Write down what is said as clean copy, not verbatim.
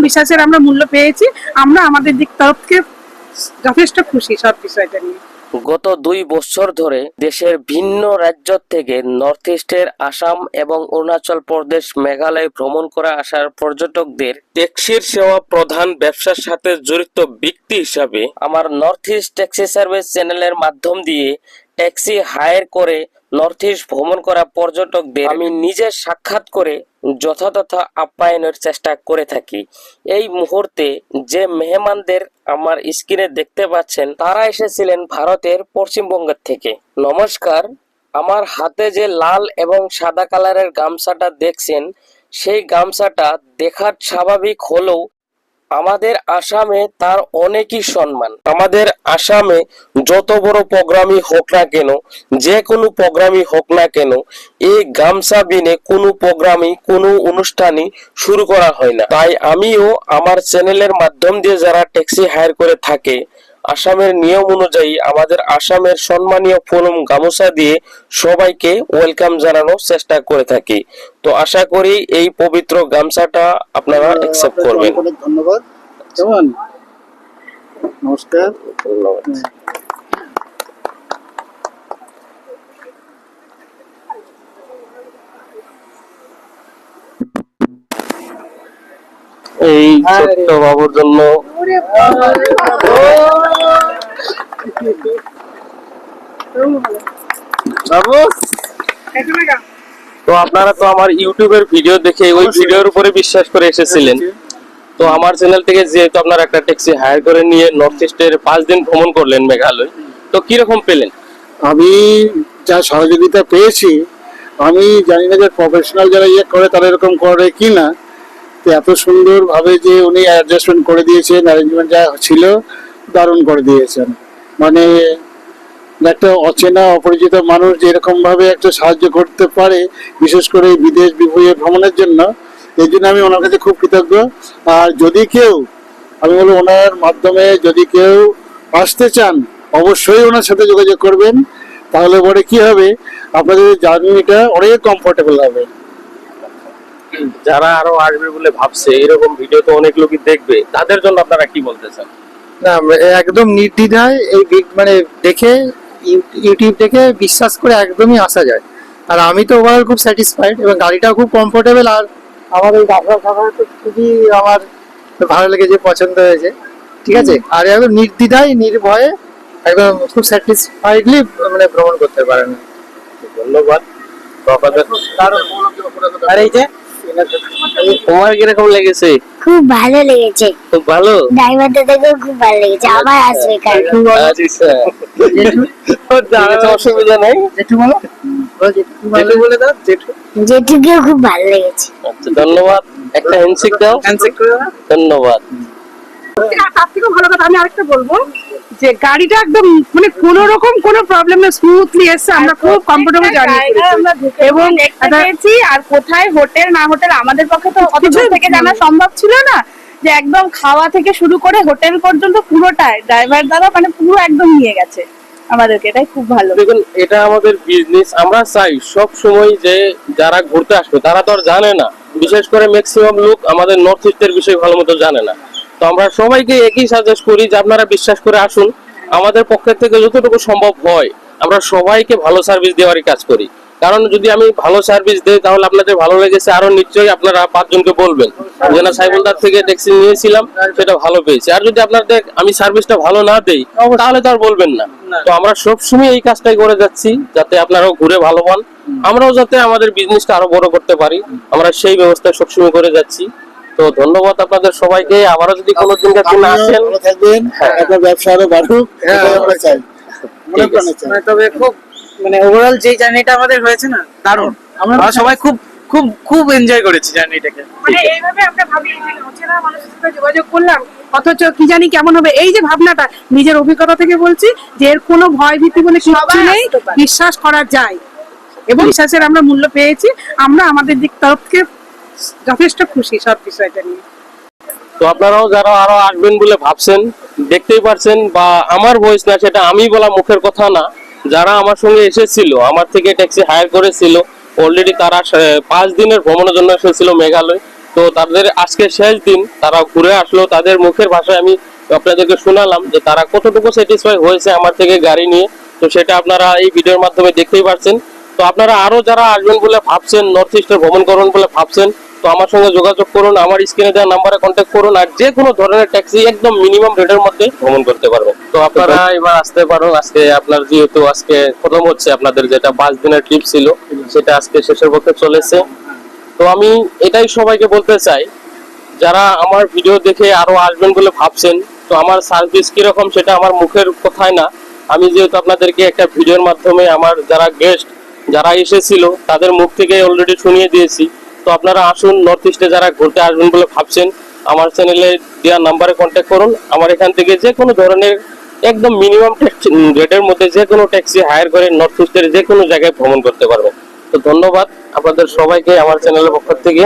বিশ্বাসের আমরা মূল্য পেয়েছি। আমরা আমাদের দিক তরফ থেকে যথেষ্ট খুশি সব বিষয়টা নিয়ে। গত 2 বছর ধরে দেশের ভিন্ন রাজ্য থেকে নর্থ ইস্টের আসাম এবং অরুণাচল প্রদেশ, মেঘালয় ভ্রমণ করে আসার পর্যটকদের ট্যাক্সির সেবা প্রধান ব্যবসার সাথে জড়িত ব্যক্তি হিসাবে আমার নর্থ ইস্ট ট্যাক্সি সার্ভিস চ্যানেলের মাধ্যম দিয়ে ট্যাক্সি হায়ার করে নর্থ ইস্ট ভ্রমণ করা পর্যটকদের আমি নিজে সাক্ষাৎ করে যথাযথ আপ্যায়নের চেষ্টা করে থাকি। এই মুহূর্তে যে মেহমানদের আমার স্ক্রিনে দেখতে পাচ্ছেন তারা এসেছিলেন ভারতের পশ্চিমবঙ্গের থেকে। নমস্কার, আমার হাতে যে লাল এবং সাদা কালারের গামছাটা দেখছেন সেই গামছাটা দেখার স্বাভাবিক হলেও আমাদের আসামে তার অনেকই সম্মান। আমাদের আসামে যত বড় প্রোগ্রামই হোক না কেন, যে কোনো প্রোগ্রামই হোক না কেন, এই গামছা বিনে কোনো প্রোগ্রামই কোনো অনুষ্ঠানই শুরু করা হয় না। তাই আমিও আমার চ্যানেলের মাধ্যম দিয়ে যারা ট্যাক্সি হায়ার করে থাকে আসামের নিয়ম অনুযায়ী আমাদের আসামের সম্মানীয় ফুলম গামছা দিয়ে সবাইকে ওয়েলকাম জানানোর চেষ্টা করে থাকি। তো আশা করি এই পবিত্র গামছাটা আপনারা অ্যাকসেপ্ট করবেন। অনেক ধন্যবাদ। কেমন? নমস্কার। ধন্যবাদ। এই ছোট্ট বাবুর জন্য বাবু, তো আপনারা তো আমার ইউটিউবের ভিডিও দেখে ওই ভিডিওর উপরে বিশ্বাস করে এসেছিলেন। তো আমার চ্যানেল থেকে যেহেতু আপনারা একটা ট্যাক্সি হায়ার করে নিয়ে নর্থ ইস্টের 5 দিন ভ্রমণ করলেন মেঘালয়, তো কিরকম পেলেন? আমি যা সহযোগিতা পেয়েছি, আমি জানি না যে প্রফেশনাল যারা ইয়ে করে তারা এরকম করে কি না। তো এত সুন্দরভাবে যে উনি অ্যাডজাস্টমেন্ট করে দিয়েছেন, অ্যারেঞ্জমেন্ট যা ছিল দারুণ করে দিয়েছেন। মানে একটা অচেনা অপরিচিত মানুষ যে এরকম ভাবে একটা সাহায্য করতে পারে, বিশেষ করে বিদেশ বিভূয়ে ভ্রমণের জন্য, এই জন্য আমি ওনার কাছে খুব কৃতজ্ঞ। আর যদি কেউ, আমি বলবো ওনার মাধ্যমে যদি কেউ আসতে চান অবশ্যই ওনার সাথে যোগাযোগ করবেন। তাহলে পরে কি হবে, আপনাদের জার্নিটা অনেক কমফোর্টেবল হবে। যারা আরো আসবে বলে ভাবছে, এরকম ভিডিও তো অনেক লোকই দেখবে, তাদের জন্য আপনারা কি বলতে চান? না, একদম নির্দ্বিধায় এই মানে দেখে ইউটিউব থেকে বিশ্বাস করে একদমই আসা যায়। আর আমি তো ওভারঅল খুব স্যাটিসফাইড এবং গাড়িটাও খুব কমফোর্টেবল। আর আমার ওই রাখা খাবার তো খুবই আমার ভালো লেগেছে, পছন্দ হয়েছে। ঠিক আছে, আর একদম নির্দ্বিধায় নির্ভয়ে একদম খুব স্যাটিসফাইডলি মানে ভ্রমণ করতে পারেন। ধন্যবাদ। আর এই যে তোমার কিরকম লেগেছে? খুব ভালো লেগেছে, খুব ভালো। ড্রাইভারটা দেখেও খুব ভালো লেগেছে, আবার আসবে কাল। আচ্ছা, অসুবিধা নাই। জেঠু বলো, জেঠু বলে দাও। জেঠুকেও খুব ভালো লেগেছে। আচ্ছা, ধন্যবাদ। একটা হ্যান্ডশেক দাও। হ্যান্ডশেক করে দাও। ধন্যবাদ। তার থেকেও ভালো কথা আমি আরেকটা বলবো যে গাড়িটা একদম মানে কোনো রকম কোনো প্রবলেম না, স্মুথলি এসছে। আমরা খুব কমফোর্টেবল জার্নি এবং পেয়েছি। আর কোথায় হোটেল না হোটেল আমাদের পক্ষে তো অত দূর থেকে জানা সম্ভব ছিল না, যে একদম খাওয়া থেকে শুরু করে হোটেল পর্যন্ত পুরোটাই ড্রাইভার দ্বারা মানে পুরো একদম নিয়ে গেছে আমাদেরকে। এটাই খুব ভালো। দেখুন, এটা আমাদের বিজনেস। আমরা চাই সব সময় যে যারা ঘুরতে আসবে তারা তো আর জানে না, বিশেষ করে ম্যাক্সিমাম লোক আমাদের নর্থ ইস্টের বিষয় ভালো মতো জানে না। তো আমরা সবাইকে একই সাজেস্ট করি যে আপনারা বিশ্বাস করে আসুন। আমাদের পক্ষের থেকে যতটুকু সম্ভব হয় আমরা সবাইকে ভালো সার্ভিস দেওয়ারই কাজ করি। কারণ যদি আমি ভালো সার্ভিস দেই তাহলে আপনাদের ভালো লেগেছে, আরো নিশ্চয়ই আপনারা 5 জনকে বলবেন যে না, সাইবুলদার থেকে ট্যাক্সি নিয়েছিলাম, সেটা ভালো পেয়েছি। আর যদি আপনাদের আমি সার্ভিসটা ভালো না দেই তাহলে তো আর বলবেন না। তো আমরা সবসময় এই কাজটাই করে যাচ্ছি যাতে আপনারাও ঘুরে ভালো পান, আমরাও যাতে আমাদের বিজনেসটা আরো বড় করতে পারি, আমরা সেই ব্যবস্থা সবসময় করে যাচ্ছি। তো ধন্যবাদ আপনাদের সবাইকে। আবারও যদি কোনোদিন কাছে আসেন, ভালো থাকবেন, আপনার ব্যবসা আরো বাড়ুক, এটাই আমরা চাই, মনে প্রাণে চাই। তবে খুব মানে ওভারঅল যে জার্নিটা আমাদের হয়েছে না, দারুণ। আমরা সবাই খুব খুব খুব এনজয় করেছি জার্নিটাকে। মানে এইভাবে আমরা ভাবি যে অচেনা মানুষের সাথে যোগাযোগ করলাম, অথচ কি জানি কেমন হবে। এই যে ভাবনাটা নিজের অভিজ্ঞতা থেকে বলছি যে এর কোনো ভয় ভীতি বলে কিছু নেই, বিশ্বাস করা যায় এবং বিশ্বাসের আমরা মূল্য পেয়েছি। আমরা আমাদের দিক তরফ থেকে যথেষ্ট খুশি সব বিষয়টা নিয়ে। তো আপনারাও যারা আরো আসবেন বলে ভাবছেন, দেখতেই পারছেন, বা আমার ভয়েস না, সেটা আমি বলা মুখের কথা না, যারা আমার সঙ্গে এসেছিল, আমার থেকে ট্যাক্সি হায়ার করেছিল অলরেডি, তারা 5 দিনের ভ্রমণের জন্য এসেছিল মেঘালয়। তো তাদের আজকে শেষ দিন, তারা ঘুরে আসলো, তাদের মুখের ভাষায় আমি আপনাদেরকে শোনালাম যে তারা কতটুকু স্যাটিসফাই হয়েছে আমার থেকে গাড়ি নিয়ে। তো সেটা আপনারা এই ভিডিওর মাধ্যমে দেখতেই পারছেন। তো আপনারা আরো যারা আসবেন বলে ভাবছেন, নর্থ ইস্টে ভ্রমণ করবেন বলে ভাবছেন, তো আমার সঙ্গে যোগাযোগ করুন, আমার স্ক্রিনে দেওয়া নাম্বারে কন্ট্যাক্ট করুন, আর যে কোনো ধরনের ট্যাক্সি একদম মিনিমাম রেটের মধ্যে ভ্রমণ করতে পারবেন। তো আপনারা এবার আসতে পারুন। আজকে আপনার যেহেতু আজকে প্রথম হচ্ছে আপনাদের যেটা 5 দিনের ট্রিপ ছিল, সেটা আজকে শেষের পক্ষে চলেছে। তো আমি এটাই সবাইকে বলতে চাই, যারা আমার ভিডিও দেখে আরো আসবেন বলে ভাবছেন, তো আমার সার্ভিস কিরকম সেটা আমার মুখের কথায় না, আমি যেহেতু আপনাদেরকে একটা ভিডিওর মাধ্যমে আমার যারা গেস্ট যারা এসেছিল তাদের মুখ থেকে অলরেডি শুনিয়ে দিয়েছি। তো আপনারা আসুন, নর্থ ইস্টে যারা ঘুরতে আসবেন বলে ভাবছেন, আমার চ্যানেলে দেওয়া নাম্বারে কন্ট্যাক্ট করুন। আমার এখান থেকে যে কোনো ধরনের একদম মিনিমাম রেটের মধ্যে যে কোনো ট্যাক্সি হায়ার করে নর্থ ইস্টের যে কোনো জায়গায় ভ্রমণ করতে পারবেন। তো ধন্যবাদ আপনাদের সবাইকে আমার চ্যানেলের পক্ষ থেকে।